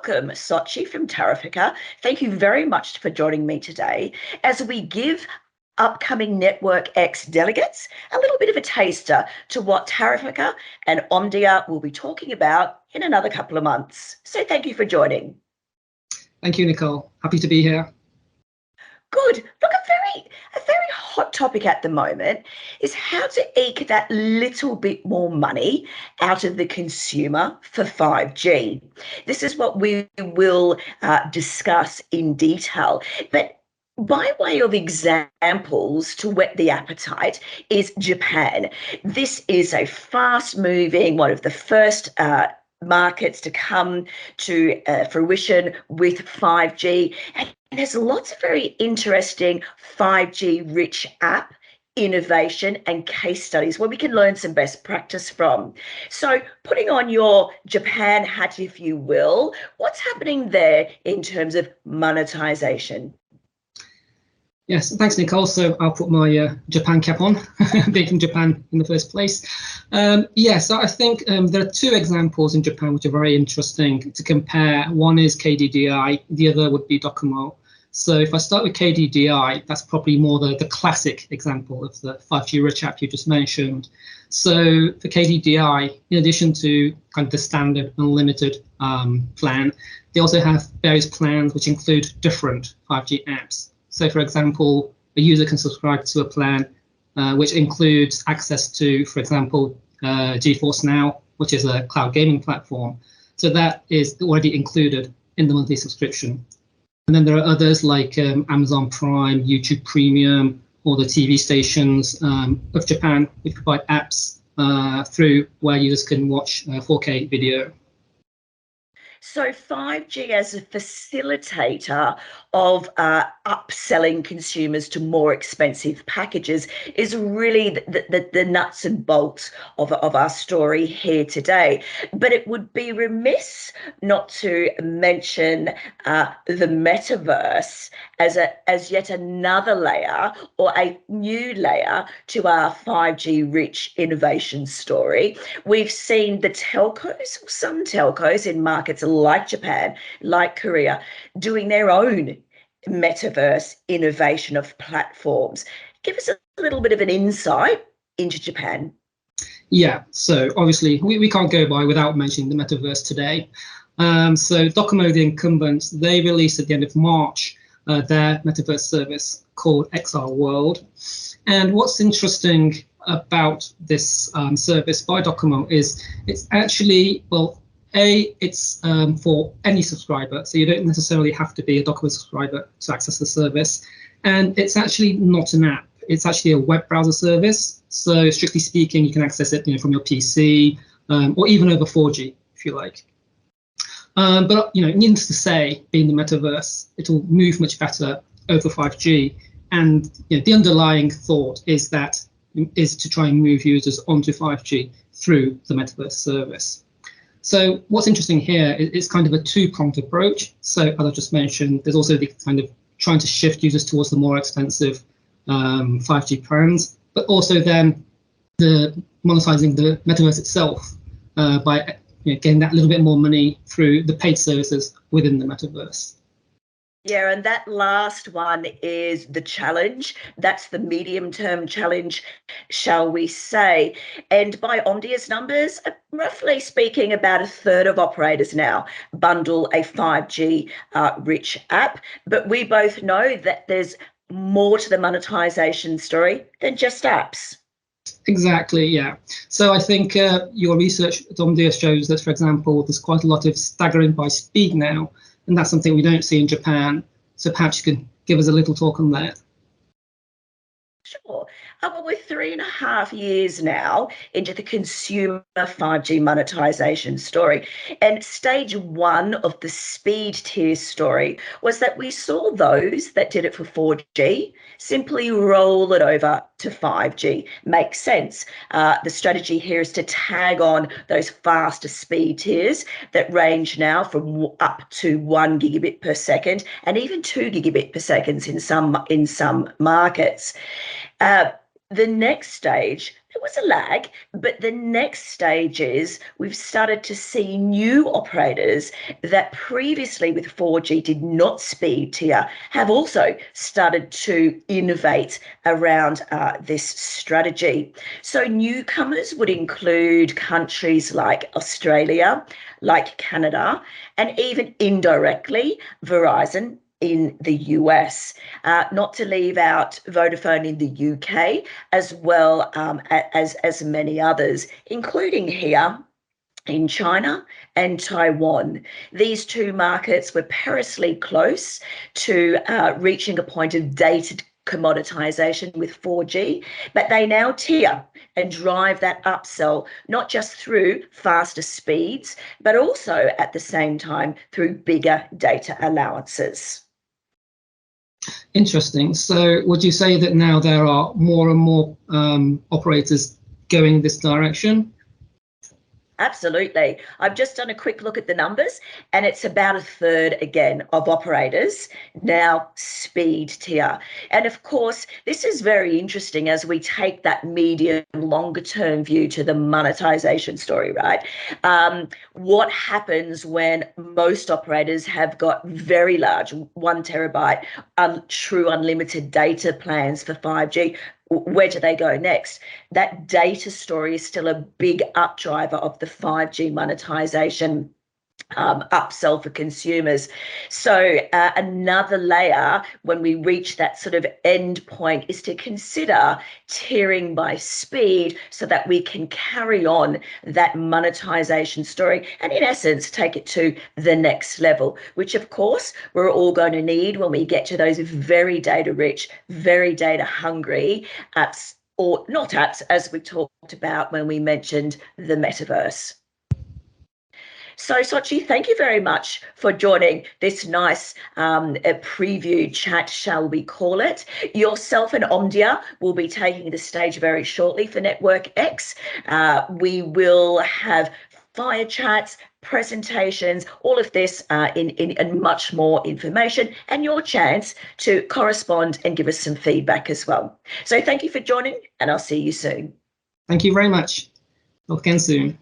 welcome Soichi from Tarifica. Thank you very much for joining me today as we give upcoming Network X delegates a little bit of a taster to what Tarifica and Omdia will be talking about in another couple of months. So thank you for joining. Thank you, Nicole. Happy to be here. Good. Look, a very hot topic at the moment is how to eke that little bit more money out of the consumer for 5G. This is what we will discuss in detail. But by way of examples to whet the appetite is Japan. This is a fast-moving, one of the first markets to come to fruition with 5G. And there's lots of very interesting 5G rich app innovation and case studies where we can learn some best practice from. So putting on your Japan hat, if you will, what's happening there in terms of monetization? Yes, thanks, Nicole. So I'll put my Japan cap on, being from Japan in the first place. Yes, I think there are two examples in Japan which are very interesting to compare. One is KDDI, the other would be Docomo. So if I start with KDDI, that's probably more the classic example of the 5G rich app you just mentioned. So for KDDI, in addition to kind of the standard unlimited plan, they also have various plans which include different 5G apps. So for example, a user can subscribe to a plan which includes access to, for example, GeForce Now, which is a cloud gaming platform. So that is already included in the monthly subscription. And then there are others like Amazon Prime, YouTube Premium, or the TV stations of Japan, which provide apps through where users can watch 4K video. So 5G as a facilitator of upselling consumers to more expensive packages is really the nuts and bolts of our story here today. But it would be remiss not to mention the metaverse as yet another layer or a new layer to our 5G rich innovation story. We've seen the telcos, some telcos in markets like Japan, like Korea, doing their own metaverse innovation of platforms. Give us a little bit of an insight into Japan. Yeah, so obviously we can't go by without mentioning the metaverse today. So Docomo, the incumbents, they released at the end of March their metaverse service called XR World. And what's interesting about this service by Docomo is it's actually, well, it's for any subscriber, so you don't necessarily have to be a Docomo subscriber to access the service. And it's actually not an app, it's actually a web browser service. So strictly speaking, you can access it from your PC or even over 4G, if you like. But needless to say, being the metaverse, it will move much better over 5G. And the underlying thought is to try and move users onto 5G through the metaverse service. So what's interesting here is it's kind of a two-pronged approach. So as I just mentioned, there's also the kind of trying to shift users towards the more expensive 5G plans, but also then the monetizing the metaverse itself by getting that little bit more money through the paid services within the metaverse. Yeah, and that last one is the challenge. That's the medium-term challenge, shall we say. And by Omdia's numbers, roughly speaking, about a third of operators now bundle a 5G rich app. But we both know that there's more to the monetization story than just apps. Exactly, yeah. So I think your research at Omdia shows that, for example, there's quite a lot of staggering by speed now. And that's something we don't see in Japan. So perhaps you can give us a little talk on that. Sure. Well, we're 3.5 years now into the consumer 5G monetization story. And stage one of the speed tier story was that we saw those that did it for 4G simply roll it over to 5G. Makes sense. The strategy here is to tag on those faster speed tiers that range now from up to 1 gigabit per second and even 2 gigabit per second in some markets. The next stage, It was a lag, but the next stage is we've started to see new operators that previously with 4G did not speed tier have also started to innovate around this strategy. So newcomers would include countries like Australia, like Canada, and even indirectly Verizon in the US, not to leave out Vodafone in the UK, as well as many others, including here in China and Taiwan. These two markets were perilously close to reaching a point of data commoditization with 4G, but they now tier and drive that upsell, not just through faster speeds, but also at the same time through bigger data allowances. Interesting. So would you say that now there are more and more operators going this direction? Absolutely. I've just done a quick look at the numbers, and it's about a third again of operators now speed tier. And of course, this is very interesting as we take that medium longer term view to the monetization story, right? What happens when most operators have got very large 1 terabyte true unlimited data plans for 5G? Where do they go next? That data story is still a big updriver of the 5G monetization upsell for consumers. So another layer when we reach that sort of end point is to consider tiering by speed so that we can carry on that monetization story and in essence take it to the next level, which of course we're all going to need when we get to those very data rich, very data hungry apps, or not apps, as we talked about when we mentioned the metaverse. So, Soichi, thank you very much for joining this nice preview chat, shall we call it. Yourself and Omdia will be taking the stage very shortly for Network X. We will have fire chats, presentations, all of this in much more information, and your chance to correspond and give us some feedback as well. So thank you for joining, and I'll see you soon. Thank you very much. Talk again soon.